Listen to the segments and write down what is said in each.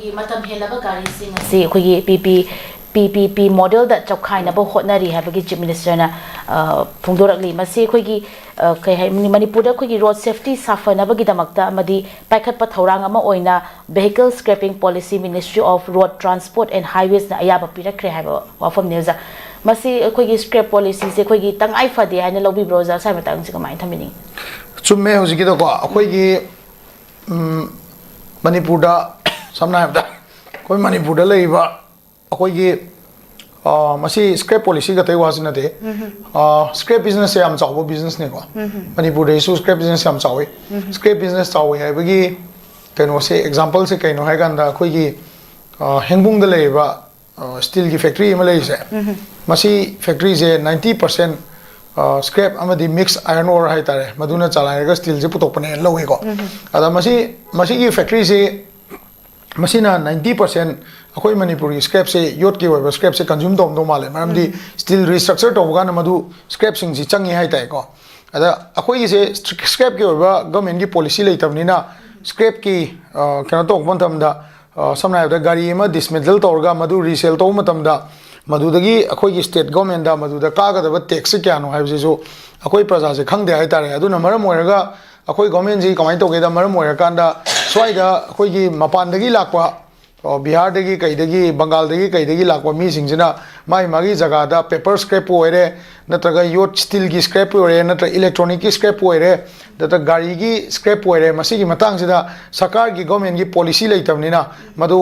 ꯑꯩꯈꯣꯏꯒꯤ ꯃꯇꯝ ꯍꯦꯜꯂꯕ ꯒꯥꯔꯤꯁꯤꯡ ꯑꯁꯤ ꯑꯩꯈꯣꯏꯒꯤ PPP ꯃꯣꯗꯦꯜꯗ ꯆꯥꯎꯈꯥꯏꯅꯕ ꯍꯣꯠꯅꯔꯤ ꯍꯥꯏꯕꯒꯤ ꯆꯤꯞ ꯃꯤꯅꯤꯁꯇꯔꯅ ꯐꯣꯡꯗꯣꯔꯛꯂꯤ ꯃꯁꯤ ꯑꯩꯈꯣꯏꯒꯤ ꯀꯩ ꯍꯥꯏ ꯃꯅꯤꯄꯨꯔꯗ ꯑꯩꯈꯣꯏꯒꯤ ꯔꯣꯗ ꯁꯦꯐꯇꯤ ꯁꯥꯐꯅꯕꯒꯤꯗꯃꯛꯇ ꯑꯃꯗꯤ ꯄꯥꯏꯈꯠꯄ ꯊꯧꯔꯥꯡ ꯑꯃ ꯑꯣꯏꯅ vehicle scrapping policy ministry of road transport and ꯍꯥꯏꯋꯦꯁꯅ ꯑꯌꯥꯕ ꯄꯤꯔꯛꯈ꯭रे ꯍꯥꯏꯕ ꯋꯥꯐꯝꯅꯤ ꯑꯣꯖꯥ ꯃꯁꯤ ꯑꯩꯈꯣꯏꯒꯤ ꯁ꯭ꯀ꯭ꯔꯦꯞ ꯄꯣꯂꯤꯁꯤꯁꯦ ꯑꯩꯈꯣꯏꯒꯤ ꯇꯉꯥꯏ ꯐꯗꯦ ꯍꯥꯏꯅ ꯂꯧꯕꯤꯕ꯭ꯔꯣ ꯑꯣꯖꯥ ꯁꯥꯏ ꯃꯇꯥꯡꯁꯤ ꯀꯃꯥꯏꯅ ꯊꯝꯕꯤꯅꯤꯡꯉꯤ ꯆꯨꯝꯃꯦ ꯍꯧꯖꯤꯛꯀꯤꯗꯀꯣ ꯑꯩꯈꯣꯏꯒꯤ ꯃꯅꯤꯄꯨꯔꯗ ꯁꯝꯅ ꯍꯥꯏꯔꯕꯗ ꯑꯩꯈꯣꯏ ꯃꯅꯤꯄꯨꯔꯗ ꯂꯩꯔꯤꯕ ꯑꯩꯈꯣꯏꯒꯤ मसी स्क्रैप पॉलिसी का तय वाज नते स्क्रैप बिजनेस से हम चाहो बिजनेस ने को मणिपुर इशू स्क्रैप बिजनेस हम चाहो स्क्रैप बिजनेस चाहो है बगी कनो से एग्जांपल से कनो है गंदा कोई की हेंगबुंग द लेबा स्टील की फैक्ट्री में ले से मसी फैक्ट्री से 90% स्क्रैप अमदी मिक्स आयरन ओर है तारे मधुना चलाएगा स्टील से पुतोपने लोगे को अदा मसी मसी की फैक्ट्री से मसीना 90% अखोई मणिपुरी स्क्रैप से योट की वेब स्क्रैप से कंज्यूम तो दो माले मरमदी स्टील रिस्ट्रक्चर तो होगा ना मधु स्क्रैप सिंग जी चंगी है ताई को अदा अखोई से स्क्रैप की वेब गवर्नमेंट की पॉलिसी ले तब नीना स्क्रैप की क्या तो बंद तमदा समना है गाड़ी में डिसमेंटल तो होगा मधु रीसेल तो मतमदा मधुदगी अखोई की स्टेट गवर्नमेंट दा मधुदा कागदब टैक्स क्या नो है जो अखोई प्रजा से खंगदे है तारे अदुना मरम ओरगा अखोई गवर्नमेंट जी कमाई तो गेदा मरम ओरकांदा स्वाइदा अखोई की मपानदगी लाकवा बिहार दगी कईदगी बंगाल दगी कईदगी लाकवा मी सिंगजना माई मागी जगह पेपर स्क्रैप ओरे नत्रगा योट स्टील की स्क्रैप ओरे नत्र इलेक्ट्रॉनिक की स्क्रैप ओरे नत्र गाड़ी की स्क्रैप ओरे मसी की मतंग सिदा सरकार की गवर्नमेंट की पॉलिसी लेतबनिना मधु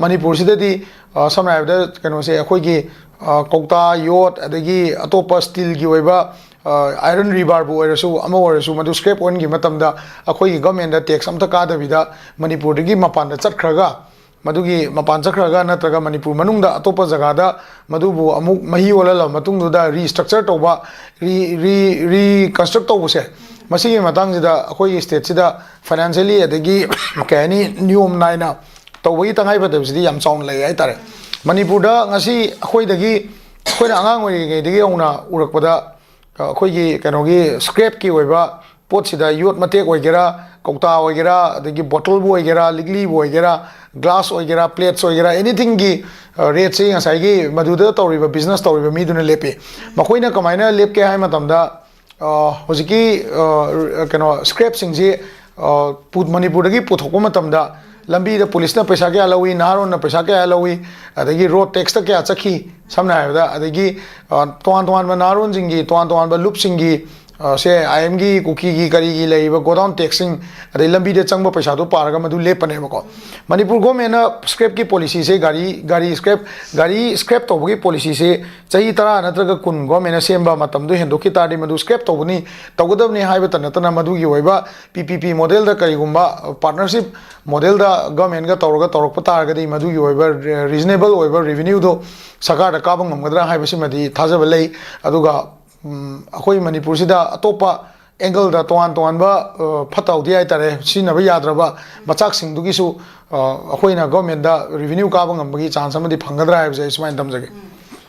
मणिपुर सिददी समना है कनो से अखोई की कौता योट अदगी अतोप स्टील की ओइबा आयरन रिबार बु ओइरसु अमा ओइरसु मधु स्क्रैप ओन की मतमदा अखोई की गवर्नमेंट दा टैक्स अमता कादबिदा मणिपुर दगी मपान दा चटखरगा मधुगी मपान चखरगा नत्रगा मणिपुर मनुंग दा अतोप जगह दा मधुबु अमुक मही ओलला मतुंग दुदा रीस्ट्रक्चर तौबा री कंस्ट्रक्ट तौबसे मसी की मतंग सिदा अखोई स्टेट सिदा फाइनेंशियली अदगी कहनी नियम नाइना तौबगी तंगाई बदबसिदी याम चाउन लय हाय तारे मणिपुर दा ngasi अखोई दगी अखोइना आंगांग ओइगे दगी औना उरकपदा अखोई कनोगी स्क्रैप की ओइबा पोट सिदा योट मतेक ओइगेरा कौता ओइगेरा अदगी बोतल बु ओइगेरा लिगली बु ओइगेरा ग्लास ओइगेरा प्लेट्स ओइगेरा एनीथिंग की रेट से ngसाइगी मधुदा तौरिबा बिजनेस तौरिबा मीदुना लेपे मखोइना कमाइना लेपके हाय मतमदा होजिकी कनो स्क्रैप सिंगजी मणिपुरदगी पुथोकपा मतमदा लंबी द पुलिस ना पैसा क्या लवी नारो ना पैसा क्या लवी अदगी रोड टैक्स ता क्या चखी समना है अदगी तोन तोन नारोन जिंगी तोन लुप सिंगी से आईएम की कुकी की करी की लेब गोडाउन टैक्सिंग अदे लंबी दे चंग पैसा तो पारगा मधु लेपनेबको मणिपुर गवर्नमेंट स्क्रैप की पॉलिसी से गाड़ी स्क्रैप तौबगी पॉलिसी से चाही तरा नत्रगा कुन गवर्नमेंट सेंबा मतम दो हेंदोकी ताडी मधु स्क्रैप तौबनी तौगदबनी हाइबत नतना मधुगी ओइबा पीपीपी मॉडल दा करीगुंबा पार्टनरशिप मॉडल दा गवर्नमेंट गा तौरक तारगदी मधुगी ओइबा रीजनेबल ओइबा रेवेन्यू दो सरकार दा काबंग ngमगदरा हाइबसिमदी थाजब लई अदुगा अखोई मणिपुर सिदा अतोपा एंगल दा तोन तोनबा फताउदी है तारे सिनबा याद्रबा मचाक सिंगदुगिसु अखोइना गवर्नमेंट दा रेवेन्यू काबंग ngमबगी चांस अमदी फंगदरा हाइबसे इसमाइन तमजगे